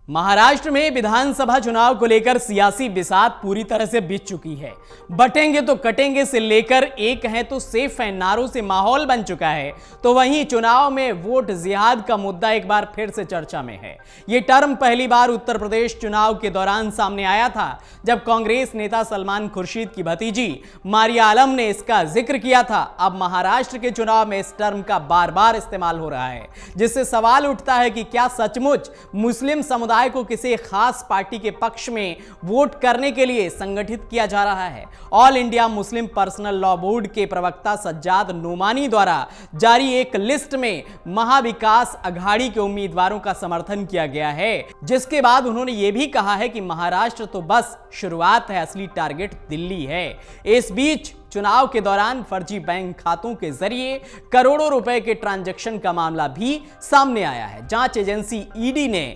महाराष्ट्र में विधानसभा चुनाव को लेकर सियासी बिसात पूरी तरह से बिछ चुकी है। बटेंगे तो कटेंगे से लेकर एक है तो सेफ है नारों से माहौल बन चुका है, तो वहीं चुनाव में वोट जिहाद का मुद्दा एक बार फिर से चर्चा में है। यह टर्म पहली बार उत्तर प्रदेश चुनाव के दौरान सामने आया था, जब कांग्रेस नेता सलमान खुर्शीद की भतीजी मारिया आलम ने इसका जिक्र किया था। अब महाराष्ट्र के चुनाव में इस टर्म का बार बार इस्तेमाल हो रहा है, जिससे सवाल उठता है कि क्या सचमुच मुस्लिम समुदाय को किसी खास पार्टी के पक्ष में वोट करने के लिए संगठित किया जा रहा है। All India Muslim personal law board के प्रवक्ता सज्जाद नोमानी द्वारा जारी एक लिस्ट में महाविकास अघाड़ी के उम्मीदवारों का समर्थन किया गया है, जिसके बाद उन्होंने यह भी कहा है कि महाराष्ट्र तो बस शुरुआत है, असली टारगेट दिल्ली है। इस बीच चुनाव के दौरान फर्जी बैंक खातों के जरिए करोड़ों रुपए के ट्रांजैक्शन का मामला भी सामने आया है। जांच एजेंसी ईडी ने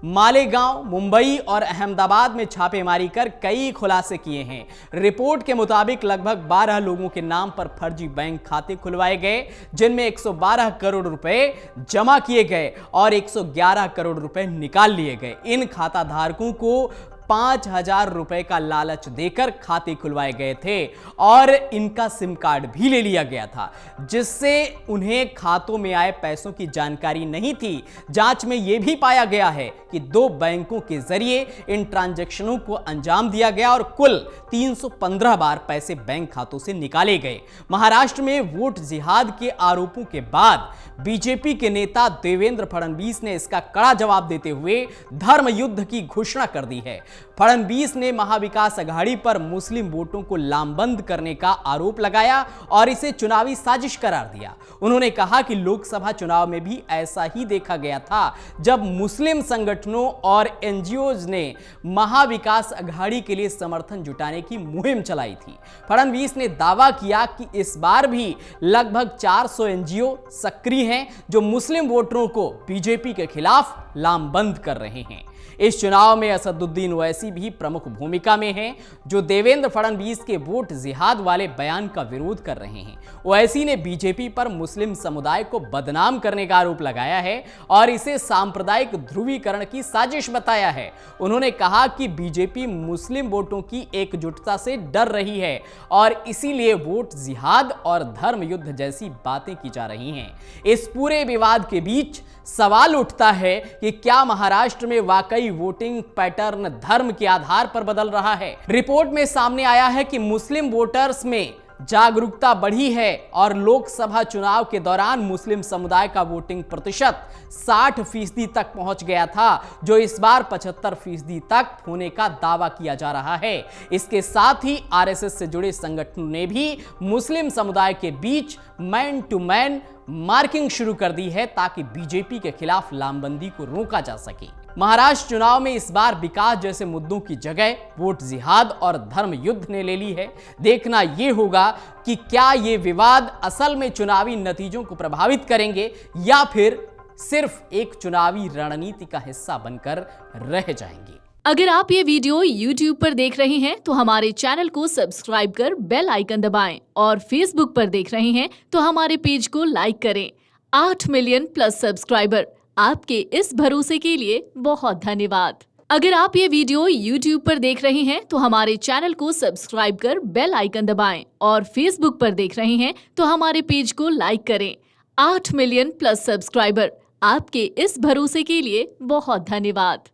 मालेगांव, मुंबई और अहमदाबाद में छापेमारी कर कई खुलासे किए हैं। रिपोर्ट के मुताबिक लगभग 12 लोगों के नाम पर फर्जी बैंक खाते खुलवाए गए, जिनमें 112 करोड़ रुपए जमा किए गए और 111 करोड़ रुपए निकाल लिए गए। इन खाता धारकों को 5,000 रुपए का लालच देकर खाते खुलवाए गए थे और इनका सिम कार्ड भी ले लिया गया था, जिससे उन्हें खातों में आए पैसों की जानकारी नहीं थी। जांच में यह भी पाया गया है कि 2 बैंकों के जरिए इन ट्रांजैक्शनों को अंजाम दिया गया और कुल 315 बार पैसे बैंक खातों से निकाले गए। महाराष्ट्र में वोट जिहाद के आरोपों के बाद बीजेपी के नेता देवेंद्र फडणवीस ने इसका कड़ा जवाब देते हुए धर्म युद्ध की घोषणा कर दी है। फडणवीस ने महाविकास अघाड़ी पर मुस्लिम वोटों को लामबंद करने का आरोप लगाया और इसे चुनावी साजिश करार दिया। उन्होंने कहा कि लोकसभा चुनाव में भी ऐसा ही देखा गया था, जब मुस्लिम संगठनों और एनजीओज ने महाविकास अघाड़ी के लिए समर्थन जुटाने की मुहिम चलाई थी। फडणवीस ने दावा किया कि इस बार भी लगभग 400 एनजीओ सक्रिय हैं, जो मुस्लिम वोटरों को बीजेपी के खिलाफ लामबंद कर रहे हैं। इस चुनाव में असदुद्दीन ओवैसी भी प्रमुख भूमिका में हैं, जो देवेंद्र फडणवीस के वोट जिहाद वाले बयान का विरोध कर रहे हैं। ओवैसी ने बीजेपी पर मुस्लिम समुदाय को बदनाम करने का आरोप लगाया है और इसे सांप्रदायिक ध्रुवीकरण की साजिश बताया है। उन्होंने कहा कि बीजेपी मुस्लिम वोटों की एकजुटता से डर रही है और इसीलिए वोट जिहाद और धर्म युद्ध जैसी बातें की जा रही हैं। इस पूरे विवाद के बीच सवाल उठता है कि क्या महाराष्ट्र में वाकई वोटिंग पैटर्न धर्म के आधार पर बदल रहा है। रिपोर्ट में सामने आया है कि मुस्लिम वोटर्स में जागरूकता बढ़ी है और लोकसभा चुनाव के दौरान मुस्लिम समुदाय का वोटिंग प्रतिशत 60% तक पहुंच गया था, जो इस बार 75% तक होने का दावा किया जा रहा है। इसके साथ ही आरएसएस से जुड़े संगठनों ने भी मुस्लिम समुदाय के बीच मैन टू मैन मार्किंग शुरू कर दी है, ताकि बीजेपी के खिलाफ लामबंदी को रोका जा सके। महाराष्ट्र चुनाव में इस बार विकास जैसे मुद्दों की जगह वोट जिहाद और धर्म युद्ध ने ले ली है। देखना यह होगा कि क्या ये विवाद असल में चुनावी नतीजों को प्रभावित करेंगे या फिर सिर्फ एक चुनावी रणनीति का हिस्सा बनकर रह जाएंगे। अगर आप ये वीडियो YouTube पर देख रहे हैं तो हमारे चैनल को सब्सक्राइब कर बेल आइकन दबाएं और Facebook पर देख रहे हैं तो हमारे पेज को लाइक करें। 8 मिलियन प्लस सब्सक्राइबर, आपके इस भरोसे के लिए बहुत धन्यवाद। अगर आप ये वीडियो YouTube पर देख रहे हैं तो हमारे चैनल को सब्सक्राइब कर बेल आइकन दबाएं और Facebook पर देख रहे हैं तो हमारे पेज को लाइक करें। 8 मिलियन प्लस सब्सक्राइबर, आपके इस भरोसे के लिए बहुत धन्यवाद।